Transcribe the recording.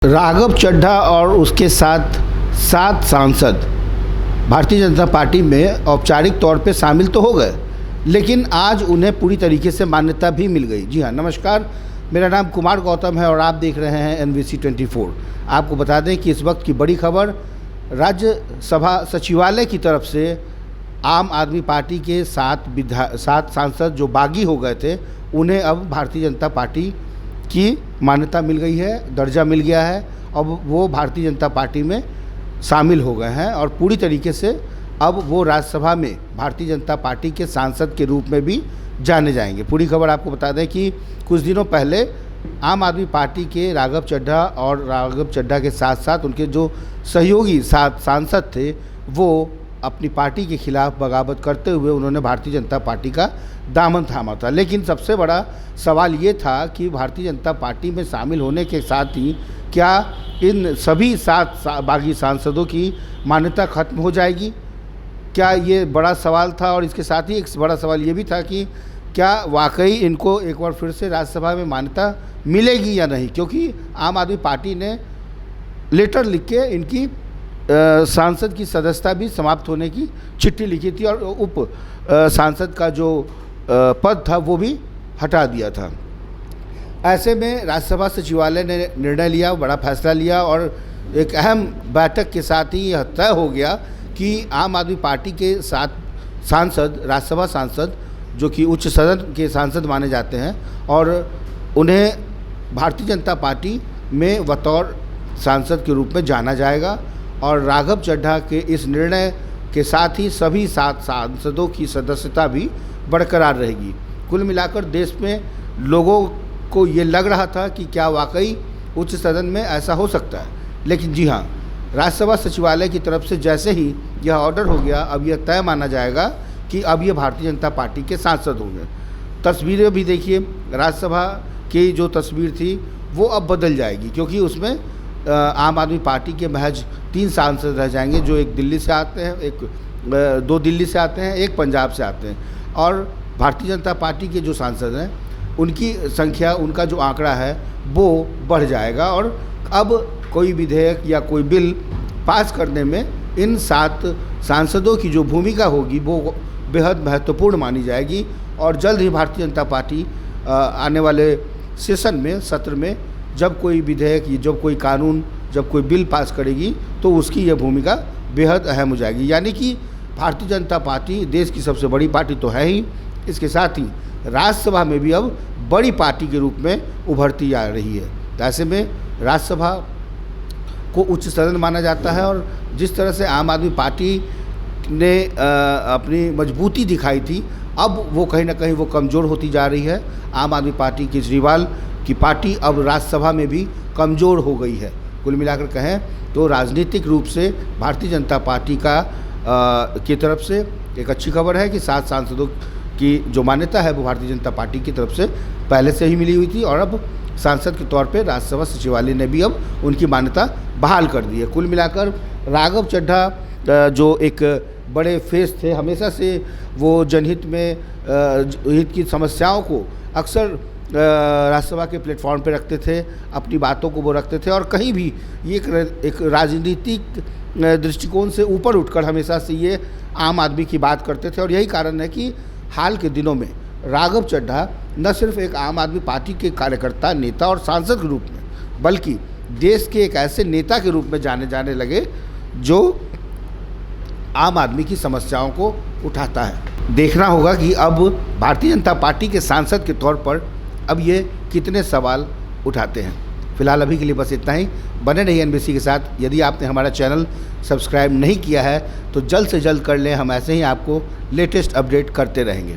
राघव चड्ढा और उसके साथ 7 सांसद भारतीय जनता पार्टी में औपचारिक तौर पे शामिल तो हो गए, लेकिन आज उन्हें पूरी तरीके से मान्यता भी मिल गई। जी हाँ, नमस्कार, मेरा नाम कुमार गौतम है और आप देख रहे हैं NVC 24। आपको बता दें कि इस वक्त की बड़ी खबर, राज्यसभा सचिवालय की तरफ से आम आदमी पार्टी के 7 सांसद जो बागी हो गए थे, उन्हें अब भारतीय जनता पार्टी की मान्यता मिल गई है, दर्जा मिल गया है। अब वो भारतीय जनता पार्टी में शामिल हो गए हैं और पूरी तरीके से अब वो राज्यसभा में भारतीय जनता पार्टी के सांसद के रूप में भी जाने जाएंगे। पूरी खबर आपको बता दें कि कुछ दिनों पहले आम आदमी पार्टी के राघव चड्ढा और राघव चड्ढा के साथ साथ उनके जो सहयोगी 7 सांसद थे, वो अपनी पार्टी के खिलाफ बगावत करते हुए उन्होंने भारतीय जनता पार्टी का दामन थामा था। लेकिन सबसे बड़ा सवाल ये था कि भारतीय जनता पार्टी में शामिल होने के साथ ही क्या इन सभी 7 बागी सांसदों की मान्यता खत्म हो जाएगी? क्या ये बड़ा सवाल था। और इसके साथ ही एक बड़ा सवाल ये भी था कि क्या वाकई इनको एक बार फिर से राज्यसभा में मान्यता मिलेगी या नहीं, क्योंकि आम आदमी पार्टी ने लेटर लिख के इनकी सांसद की सदस्यता भी समाप्त होने की चिट्ठी लिखी थी और उप सांसद का जो पद था वो भी हटा दिया था। ऐसे में राज्यसभा सचिवालय ने निर्णय लिया, बड़ा फैसला लिया और एक अहम बैठक के साथ ही यह तय हो गया कि आम आदमी पार्टी के 7 सांसद, राज्यसभा सांसद जो कि उच्च सदन के सांसद माने जाते हैं, और उन्हें भारतीय जनता पार्टी में बतौर सांसद के रूप में जाना जाएगा। और राघव चड्ढा के इस निर्णय के साथ ही सभी 7 सांसदों की सदस्यता भी बरकरार रहेगी। कुल मिलाकर देश में लोगों को ये लग रहा था कि क्या वाकई उच्च सदन में ऐसा हो सकता है, लेकिन जी हाँ, राज्यसभा सचिवालय की तरफ से जैसे ही यह ऑर्डर हो गया, अब यह तय माना जाएगा कि अब ये भारतीय जनता पार्टी के सांसद होंगे। तस्वीरें भी देखिए, राज्यसभा की जो तस्वीर थी वो अब बदल जाएगी, क्योंकि उसमें आम आदमी पार्टी के महज 3 सांसद रह जाएंगे, जो एक दिल्ली से आते हैं, 2 दिल्ली से आते हैं, 1 पंजाब से आते हैं। और भारतीय जनता पार्टी के जो सांसद हैं उनकी संख्या, उनका जो आंकड़ा है वो बढ़ जाएगा और अब कोई विधेयक या कोई बिल पास करने में इन 7 सांसदों की जो भूमिका होगी वो बेहद महत्वपूर्ण मानी जाएगी। और जल्द ही भारतीय जनता पार्टी आने वाले सेशन में, सत्र में, जब कोई विधेयक, जब कोई कानून, जब कोई बिल पास करेगी तो उसकी यह भूमिका बेहद अहम हो जाएगी। यानी कि भारतीय जनता पार्टी देश की सबसे बड़ी पार्टी तो है ही, इसके साथ ही राज्यसभा में भी अब बड़ी पार्टी के रूप में उभरती आ रही है। तो ऐसे में राज्यसभा को उच्च सदन माना जाता है और जिस तरह से आम आदमी पार्टी ने अपनी मजबूती दिखाई थी, अब वो कहीं ना कहीं वो कमज़ोर होती जा रही है। आम आदमी पार्टी, केजरीवाल की पार्टी अब राज्यसभा में भी कमज़ोर हो गई है। कुल मिलाकर कहें तो राजनीतिक रूप से भारतीय जनता पार्टी की तरफ से एक अच्छी खबर है कि 7 सांसदों की जो मान्यता है वो भारतीय जनता पार्टी की तरफ से पहले से ही मिली हुई थी और अब सांसद के तौर पे राज्यसभा सचिवालय ने भी अब उनकी मान्यता बहाल कर दी है। कुल मिलाकर राघव चड्ढा जो एक बड़े फेस थे, हमेशा से वो जनहित में हित की समस्याओं को अक्सर राज्यसभा के प्लेटफॉर्म पे रखते थे, अपनी बातों को वो रखते थे और कहीं भी ये एक राजनीतिक दृष्टिकोण से ऊपर उठकर हमेशा से ये आम आदमी की बात करते थे। और यही कारण है कि हाल के दिनों में राघव चड्ढा न सिर्फ एक आम आदमी पार्टी के कार्यकर्ता, नेता और सांसद के रूप में, बल्कि देश के एक ऐसे नेता के रूप में जाने लगे जो आम आदमी की समस्याओं को उठाता है। देखना होगा कि अब भारतीय जनता पार्टी के सांसद के तौर पर अब ये कितने सवाल उठाते हैं। फिलहाल अभी के लिए बस इतना ही। बने रहिए NBC के साथ। यदि आपने हमारा चैनल सब्सक्राइब नहीं किया है तो जल्द से जल्द कर लें, हम ऐसे ही आपको लेटेस्ट अपडेट करते रहेंगे।